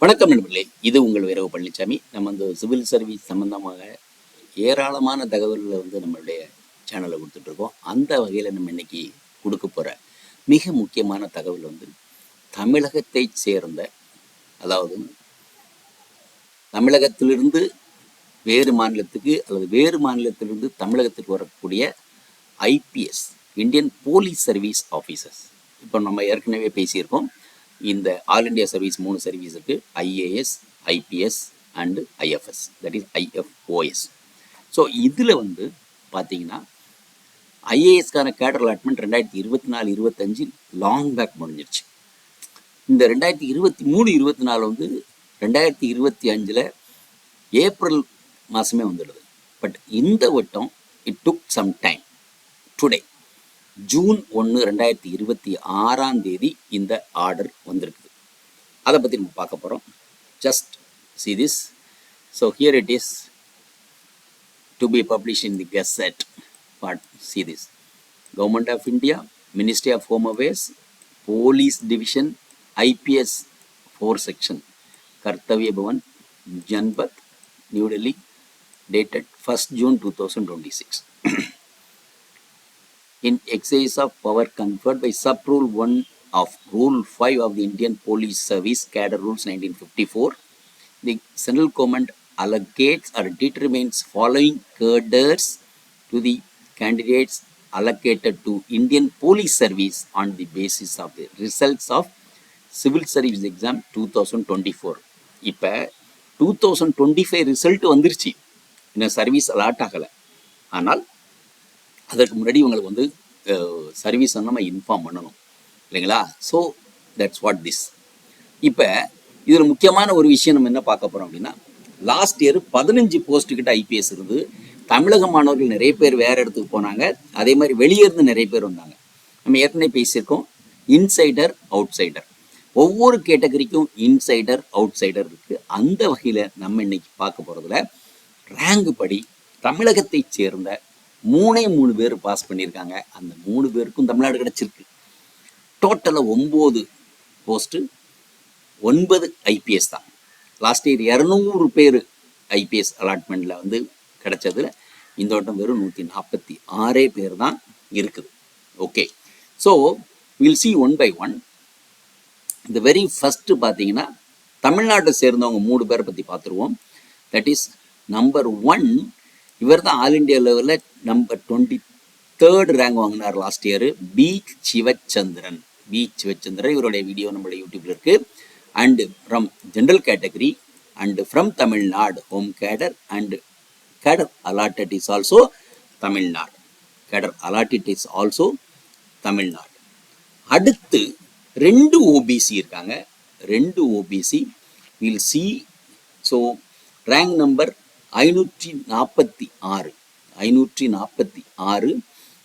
வணக்கம் நண்பர்களே, இது உங்கள் வீரவு பழனிசாமி. நம்ம இந்த சிவில் சர்வீஸ் சம்பந்தமாக ஏராளமான தகவல்களை நம்மளுடைய சேனலில் கொடுத்துட்ருக்கோம். அந்த வகையில் நம்ம இன்னைக்கு கொடுக்க போகிற மிக முக்கியமான தகவல் தமிழகத்தை சேர்ந்த, அதாவது தமிழகத்திலிருந்து வேறு மாநிலத்துக்கு அல்லது வேறு மாநிலத்திலிருந்து தமிழகத்துக்கு வரக்கூடிய IPS, Indian police service officers. இப்போ நம்ம ஏற்கனவே பேசியிருக்கோம். இந்த ஆல் இண்டியா சர்வீஸ் 3 சர்வீஸ் இருக்குது. IAS, IPS and IFS, that is IFoS. So இதில் பார்த்தீங்கன்னா ஐஏஎஸ்க்கான கேடர் அலாட்மெண்ட் 2024-25 லாங் பேக் முடிஞ்சிருச்சு. இந்த 2023-24 2025 ஏப்ரல் மாதமே வந்துடுது. பட் இந்த வட்டம் it took some time. Today June 1, 2026 இந்த ஆர்டர் வந்திருக்குது. அதை பற்றி நம்ம பார்க்க போகிறோம். Just see this. So here it is to be published in the Gazette. But see this. Government of India, Ministry of Home Affairs, Police Division, IPS 4 Section, Kartavya Bhavan, Janpath, New Delhi, dated 1st June 2026. In exercise of power conferred by Sub-Rule 1 of Rule 5 of the Indian Police Service Cadre Rules 1954, the central government allocates or determines following cadres to the candidates allocated to Indian Police Service on the basis of the results of Civil Service Exam 2024. இப்போ 2025 result வந்துருச்சு. இன்னும் service allot ஆகலை. ஆனால் அதற்கு முன்னாடி இவங்களுக்கு service நம்ம inform பண்ணணும் இல்லைங்களா? So that's what this. இப்போ இதில் முக்கியமான ஒரு விஷயம் நம்ம என்ன பார்க்க போகிறோம் அப்படின்னா, லாஸ்ட் இயர் 15 போஸ்ட்டுக்கிட்ட ஐபிஎஸ் இருந்து தமிழக மாணவர்கள் நிறைய பேர் வேறு இடத்துக்கு போனாங்க. அதே மாதிரி வெளியே இருந்து நிறைய பேர் வந்தாங்க. நம்ம ஏற்கனவே பேசியிருக்கோம், இன்சைடர் அவுட் சைடர். ஒவ்வொரு கேட்டகரிக்கும் இன்சைடர் அவுட் சைடர் இருக்குது. அந்த வகையில் நம்ம இன்னைக்கு பார்க்க போகிறதுல ரேங்க் படி தமிழகத்தை சேர்ந்த 3 பேர் பாஸ் பண்ணியிருக்காங்க. அந்த 3 பேருக்கும் தமிழ்நாடு கிடச்சிருக்கு. டோட்டலாக 9 போஸ்ட்டு, 9 ஐபிஎஸ் தான். லாஸ்ட் இயர் 200 பேர் ஐபிஎஸ் அலாட்மெண்ட்டில் கிடைச்சதுல இந்த வட்டம் வெறும் 146 பேர் தான் இருக்குது. Okay, so we'll see one by one. இந்த வெரி ஃபஸ்ட்டு பார்த்தீங்கன்னா தமிழ்நாட்டை சேர்ந்தவங்க 3 பேரை பற்றி பார்த்துருவோம். That is number 1. இவர் தான் ஆல் இண்டியா லெவலில் நம்பர் 23rd ரேங்க் வாங்கினார் லாஸ்ட் இயர். பி சிவச்சந்திரன். இவருடைய வீடியோ நம்மளுடைய யூடியூப்ல இருக்கு. And from general category and from Tamil Nadu home cadre and cadre allotted is also Tamil Nadu. அடுத்து 2 ஓபிசி இருக்காங்க. 2 OBC we'll see. So rank number 546.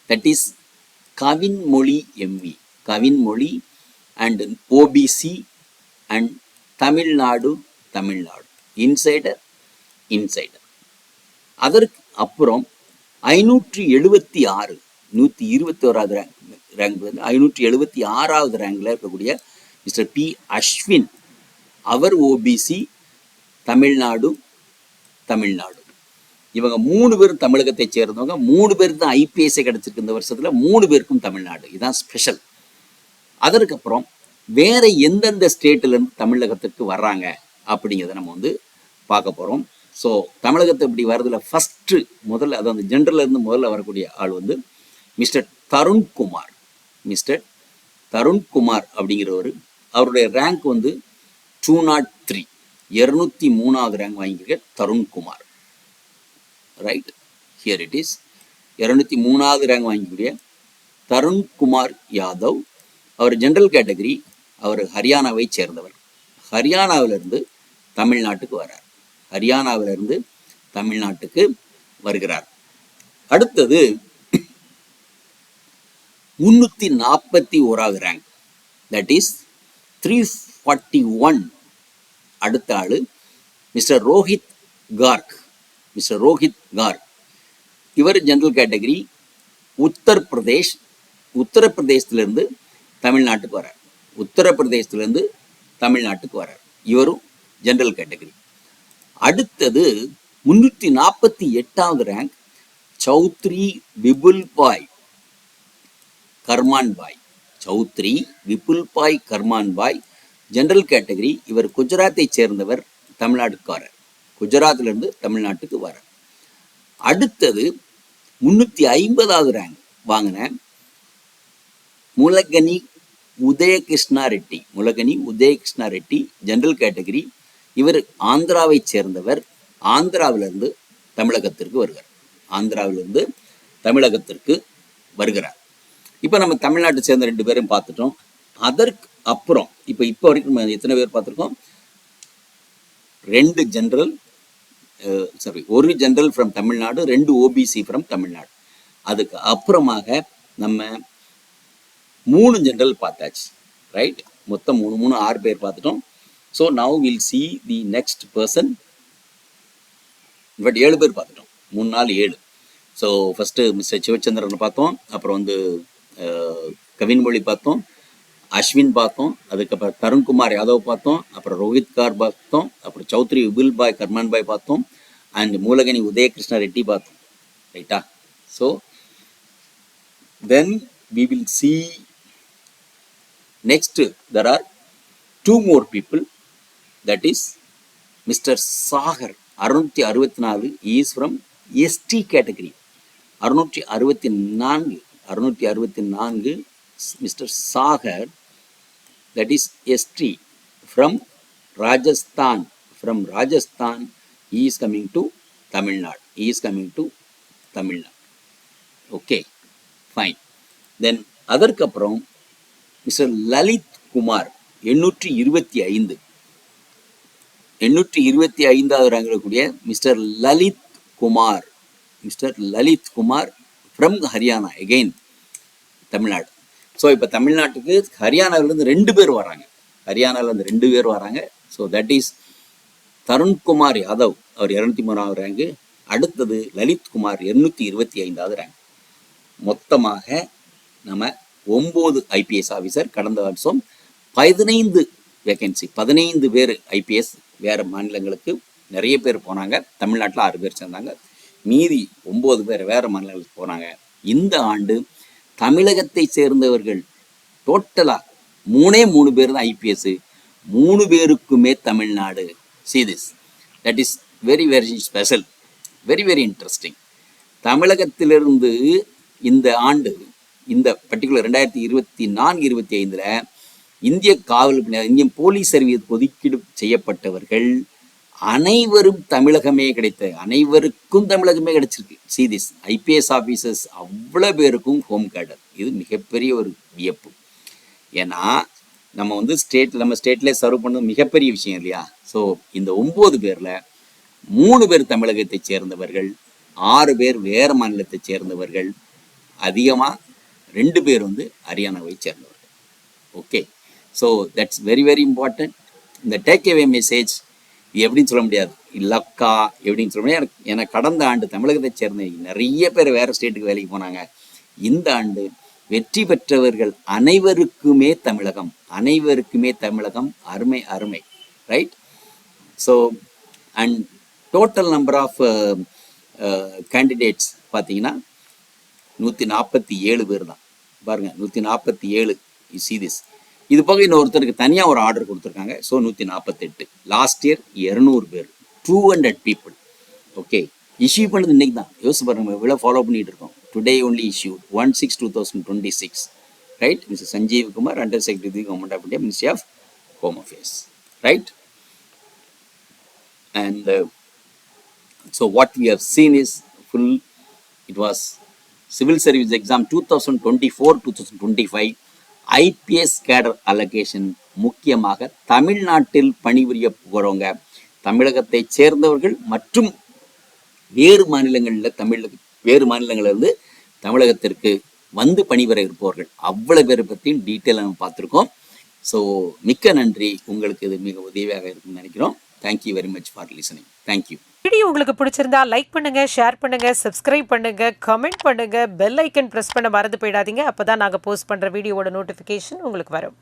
That is Kavinmozhi MV. Kavinmozhi and OBC and Tamil Nadu. Insider. அதற்கு அப்புறம் 576, 121வது rank 576வது ரேங்கில் இருக்கக்கூடிய மிஸ்டர் பி அஸ்வின். அவர் ஓபிசி, தமிழ்நாடு. இவங்க 3 பேரும் தமிழகத்தை சேர்ந்தவங்க. 3 பேருக்கு தான் ஐபிஎஸ்ஏ கிடைச்சிருக்கு இந்த வருஷத்துல. 3 பேருக்கும் தமிழ்நாடு. இதுதான் ஸ்பெஷல். அதற்கப்புறம் வேற எந்தெந்த ஸ்டேட்ல இருந்து தமிழகத்துக்கு வர்றாங்க அப்படிங்கிறத நம்ம பார்க்க போறோம். ஸோ தமிழகத்தை இப்படி வர்றதுல ஃபர்ஸ்ட் முதல்ல, அதாவது ஜென்ரல்ல இருந்து முதல்ல வரக்கூடிய ஆள் மிஸ்டர் தருண்குமார். அப்படிங்கிறவர். அவருடைய ரேங்க் 203, 203வது ரேங்க் வாங்கியிருக்க Tarun Kumar. Right, here it is. 203வது ரேங்க் வாங்கிக்கூடிய தருண்குமார் யாதவ். அவர் ஜென்ரல் கேட்டகரி. அவர் ஹரியானாவை சேர்ந்தவர். ஹரியானாவிலிருந்து தமிழ்நாட்டுக்கு வருகிறார். அடுத்தது 341வது ரேங்க், தட் இஸ் 341. அடுத்த ஆளு மிஸ்டர் ரோஹித் கார்க். இவர் ஜெனரல் கேட்டகரி. உத்தரப்பிரதேசத்திலிருந்து தமிழ்நாட்டுக்கு வரார். இவரும் ஜெனரல் கேட்டகரி. அடுத்தது 348வது rank Chaudhary Vipulbhai Karmanbhai. Chaudhary Vipulbhai Karmanbhai general category. இவர் குஜராத்தை சேர்ந்தவர், தமிழ்நாட்டுக்காரர். குஜராத்திலிருந்து தமிழ்நாட்டுக்கு வர. அடுத்தது 350வது ரேங்க் வாங்கின முலகனி உதயகிருஷ்ணா ரெட்டி. Mulagani Udayakrishna Reddy general category. இவர் ஆந்திராவை சேர்ந்தவர், ஆந்திராவிலிருந்து தமிழகத்திற்கு வருகிறார். ஆந்திராவிலிருந்து தமிழகத்திற்கு வருகிறார். இப்போ நம்ம தமிழ்நாட்டை சேர்ந்த 2 பேரும் பார்த்துட்டோம். அதற்கு அப்புறம் இப்போ வரைக்கும் எத்தனை பேர் பார்த்துருக்கோம்? 2 ஜெனரல், ஒரு general from Tamil Nadu, 2 OBC from Tamil Nadu. அதுக்கு அப்புறமாக நம்ம 3 ஜெனரல் பார்த்தாச்சு, ரைட்? மொத்தம் 6 பேர் பார்த்துட்டோம். So now will see the next person. But 7 பேர் பார்த்துட்டோம், 3 நாள் 7. ஸோ ஃபஸ்ட்டு மிஸ்டர் சிவச்சந்திரன் பார்த்தோம், அப்புறம் கவின்மொழி பார்த்தோம், அஸ்வின் பார்த்தோம், அதுக்கப்புறம் தருண்குமார் யாதவ் பார்த்தோம், அப்புறம் ரோஹித் கார் பார்த்தோம், அப்புறம் சௌத்ரி விபுல்பாய் கர்மான்பாய் பார்த்தோம், அண்ட் மூலகனி உதயகிருஷ்ணா ரெட்டி பார்த்தோம், ரைட்டா? So then we will see next there are 2 more people, that is Mr. Sagar 664. he is from ST category. 664 Mr. Sagar, that is ST from Rajasthan. He is coming to Tamil Nadu. Okay, fine. Then அதற்கு அப்புறம் mister Lalit Kumar 825வது rank இருக்கக்கூடிய mister Lalit Kumar from Haryana, again Tamil Nadu. So இப்போ தமிழ்நாட்டுக்கு ஹரியானாவிலேருந்து 2 பேர் வராங்க. So that is Tarun Kumar Yadav, அவர் 203வது ரேங்கு. அடுத்தது லலித் குமார் 225வது ரேங்க். மொத்தமாக நம்ம 9 ஐபிஎஸ் ஆஃபீஸர். கடந்த வருஷம் 15 வேகன்சி, 15 பேர் ஐபிஎஸ் வேறு மாநிலங்களுக்கு நிறைய பேர் போனாங்க. தமிழ்நாட்டில் 6 பேர் சேர்ந்தாங்க, மீதி 9 பேர் வேறு மாநிலங்களுக்கு போனாங்க. இந்த ஆண்டு தமிழகத்தை சேர்ந்தவர்கள் டோட்டலாக 3 பேர் தான் ஐபிஎஸ், 3 பேருக்குமே Tamil Nadu. See this, that is very very special, very very interesting. தமிழகத்திலிருந்து இந்த ஆண்டு, இந்த பர்டிகுலர் 2024-25 இந்திய காவல் இந்தியன் போலீஸ் சர்வீஸ் ஒதுக்கீடு செய்யப்பட்டவர்கள் அனைவருக்கும் தமிழகமே கிடைச்சிருக்கு. See this, ஐபிஎஸ் ஆஃபீஸர்ஸ் அவ்வளோ பேருக்கும் ஹோம் கேடர். இது மிகப்பெரிய ஒரு வியப்பு. ஏன்னா நம்ம ஸ்டேட்லேயே சர்வ் பண்ணது மிகப்பெரிய விஷயம் இல்லையா? ஸோ இந்த 9 பேரில் 3 பேர் தமிழகத்தை சேர்ந்தவர்கள், 6 பேர் வேறு மாநிலத்தை சேர்ந்தவர்கள், அதிகமாக 2 பேர் ஹரியானாவை சேர்ந்தவர்கள். Okay, so that's very very important. இந்த டேக் அவே மெசேஜ் எப்படின்னு சொல்ல முடியாது, இல்லக்கா எப்படின்னு சொல்ல முடியாது. எனக்கு கடந்த ஆண்டு தமிழகத்தை சேர்ந்த நிறைய பேர் வேறு ஸ்டேட்டுக்கு வேலைக்கு போனாங்க. இந்த ஆண்டு வெற்றி பெற்றவர்கள் அனைவருக்குமே தமிழகம். அருமை, right? So and total number of candidates பார்த்தீங்கன்னா 147 பேர் தான். பாருங்கள், 147. You see this. இது போக இன்னொருத்தருக்கு தனியாக ஒரு ஆர்டர் கொடுத்துருக்காங்க. ஸோ 148. லாஸ்ட் இயர் 200 பேர், 200 people. ஓகே, இஷ்யூ பண்ணது இன்னைக்கு தான். யோசிச்சு பாருங்க, இவ்வளோ ஃபாலோ பண்ணிட்டு இருக்கோம். Today only issue 1/6/2026, right? Mister Sanjeev Kumar, under secretary government of India, ministry of home affairs, right? And so what we have seen is it was civil service exam 2024-2025 IPS cadre allocation. முக்கியமாக தமிழ்நாட்டில் பணிபுரிய போகிறவங்க, தமிழகத்தை சேர்ந்தவர்கள் மற்றும் வேறு மாநிலங்களிலிருந்து தமிழகத்திற்கு பணிபுரிய இருப்பவர்கள் அவ்வளவு பேரை பற்றியும் டீட்டெயிலாக நம்ம பார்த்துருக்கோம். ஸோ மிக்க நன்றி, உங்களுக்கு இது மிக உதவியாக இருக்கும்னு நினைக்கிறோம். Thank you very much for listening. Thank you. Video உங்களுக்கு பிடிச்சிருந்தா லைக் பண்ணுங்க, ஷேர் பண்ணுங்க, சப்ஸ்கிரைப் பண்ணுங்க, கமெண்ட் பண்ணுங்க, பெல் ஐக்கன் பிரஸ் பண்ண மறந்து போயிடாதீங்க. அப்பதான் நாங்கள் போஸ்ட் பண்ற வீடியோவோட நோட்டிஃபிகேஷன் உங்களுக்கு வரும்.